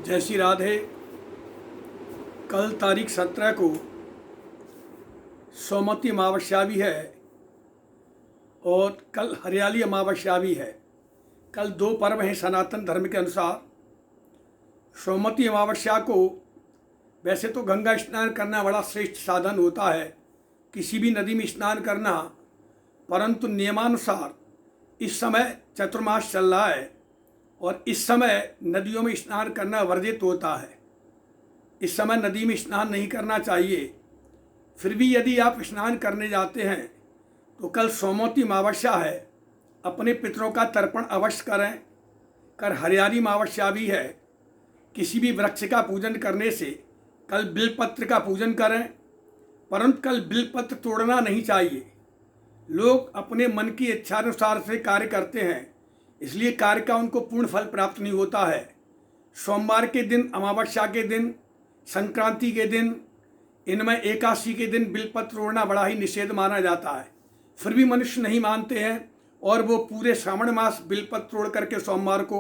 जय श्री राधे। कल तारीख 17 को सोमवती अमावस्या भी है और कल हरियाली अमावस्या भी है। कल दो पर्व हैं सनातन धर्म के अनुसार। सोमवती अमावस्या को वैसे तो गंगा स्नान करना बड़ा श्रेष्ठ साधन होता है, किसी भी नदी में स्नान करना, परंतु नियमानुसार इस समय चतुर्मास चल रहा है और इस समय नदियों में स्नान करना वर्जित होता है। इस समय नदी में स्नान नहीं करना चाहिए। फिर भी यदि आप स्नान करने जाते हैं तो कल सोमवती अमावस्या है, अपने पितरों का तर्पण अवश्य करें। कल हरियाली अमावस्या भी है। किसी भी वृक्ष का पूजन करने से कल बिलपत्र का पूजन करें, परंतु कल बिलपत्र तोड़ना नहीं चाहिए। लोग अपने मन की इच्छानुसार से कार्य करते हैं, इसलिए कार्य का उनको पूर्ण फल प्राप्त नहीं होता है। सोमवार के दिन, अमावस्या के दिन, संक्रांति के दिन, इनमें एकादशी के दिन बिलपत्र तोड़ना बड़ा ही निषेध माना जाता है। फिर भी मनुष्य नहीं मानते हैं और वो पूरे श्रावण मास बिलपत्र तोड़ करके सोमवार को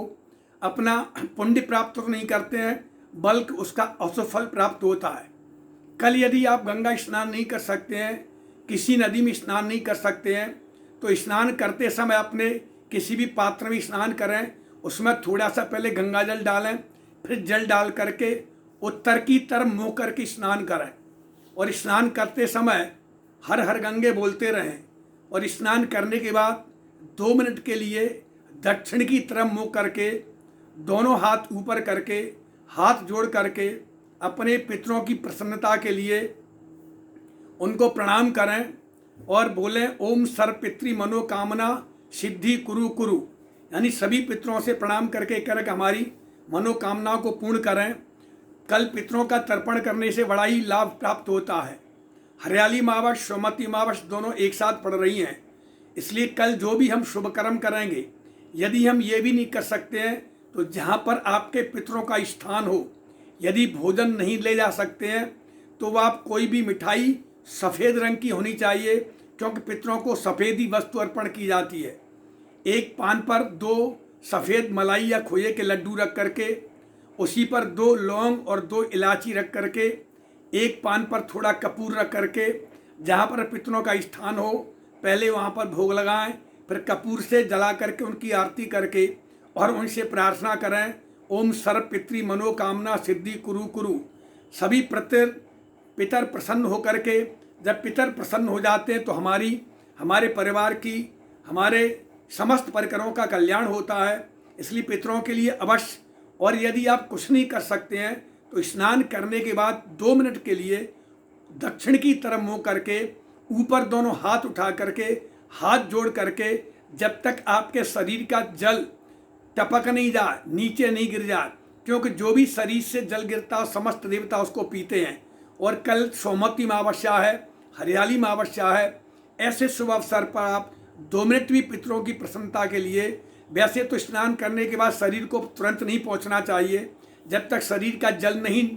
अपना पुण्य प्राप्त तो नहीं करते हैं, बल्कि उसका अशुभ फल प्राप्त होता है। कल यदि आप गंगा स्नान नहीं कर सकते हैं, किसी नदी में स्नान नहीं कर सकते हैं, तो स्नान करते समय अपने किसी भी पात्र में स्नान करें। उसमें थोड़ा सा पहले गंगा जल डालें, फिर जल डाल करके उत्तर की तरफ मुँह करके स्नान करें और स्नान करते समय हर हर गंगे बोलते रहें और स्नान करने के बाद 2 मिनट के लिए दक्षिण की तरफ मुँह करके दोनों हाथ ऊपर करके हाथ जोड़ करके अपने पितरों की प्रसन्नता के लिए उनको प्रणाम करें और बोलें ओम सर्व पितृ मनोकामना सिद्धि कुरु कुरु, यानी सभी पितरों से प्रणाम करके करें हमारी मनोकामनाओं को पूर्ण करें। कल पितरों का तर्पण करने से बड़ा ही लाभ प्राप्त होता है। हरियाली अमावस्या, सोमवती अमावस्या दोनों एक साथ पड़ रही हैं, इसलिए कल जो भी हम शुभ कर्म करेंगे, यदि हम ये भी नहीं कर सकते हैं तो जहाँ पर आपके पितरों का स्थान हो, यदि भोजन नहीं ले जा सकते हैं तो वह आप कोई भी मिठाई सफ़ेद रंग की होनी चाहिए, क्योंकि पितरों को सफ़ेद ही वस्तु अर्पण की जाती है। एक पान पर 2 सफ़ेद मलाई या खोए के लड्डू रख करके, उसी पर 2 लौंग और 2 इलायची रख करके, एक पान पर थोड़ा कपूर रख करके, जहाँ पर पितरों का स्थान हो पहले वहाँ पर भोग लगाएं, फिर कपूर से जला करके उनकी आरती करके और उनसे प्रार्थना करें ओम सर्व पितृ मनोकामना सिद्धि कुरु कुरु। सभी पितर प्रसन्न होकर के, जब पितर प्रसन्न हो जाते हैं तो हमारे परिवार की, हमारे समस्त परिकरों का कल्याण होता है। इसलिए पितरों के लिए अवश्य, और यदि आप कुछ नहीं कर सकते हैं तो स्नान करने के बाद 2 मिनट के लिए दक्षिण की तरफ मुँह करके ऊपर दोनों हाथ उठा करके हाथ जोड़ करके, जब तक आपके शरीर का जल टपक नहीं जाए, नीचे नहीं गिर जाए, क्योंकि जो भी शरीर से जल गिरता समस्त देवता उसको पीते हैं। और कल सोमवती अमावस्या है, हरियाली अमावस्या है, ऐसे शुभ अवसर पर आप 2 मिनट भी पितरों की प्रसन्नता के लिए, वैसे तो स्नान करने के बाद शरीर को तुरंत नहीं पहुंचना चाहिए, जब तक शरीर का जल नहीं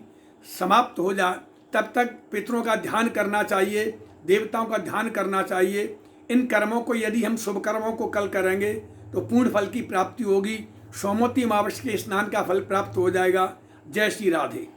समाप्त हो जाए तब तक पितरों का ध्यान करना चाहिए, देवताओं का ध्यान करना चाहिए। इन कर्मों को यदि हम शुभ कर्मों को कल करेंगे तो पूर्ण फल की प्राप्ति होगी। सोमवती अमावस्या के स्नान का फल प्राप्त हो जाएगा। जय श्री राधे।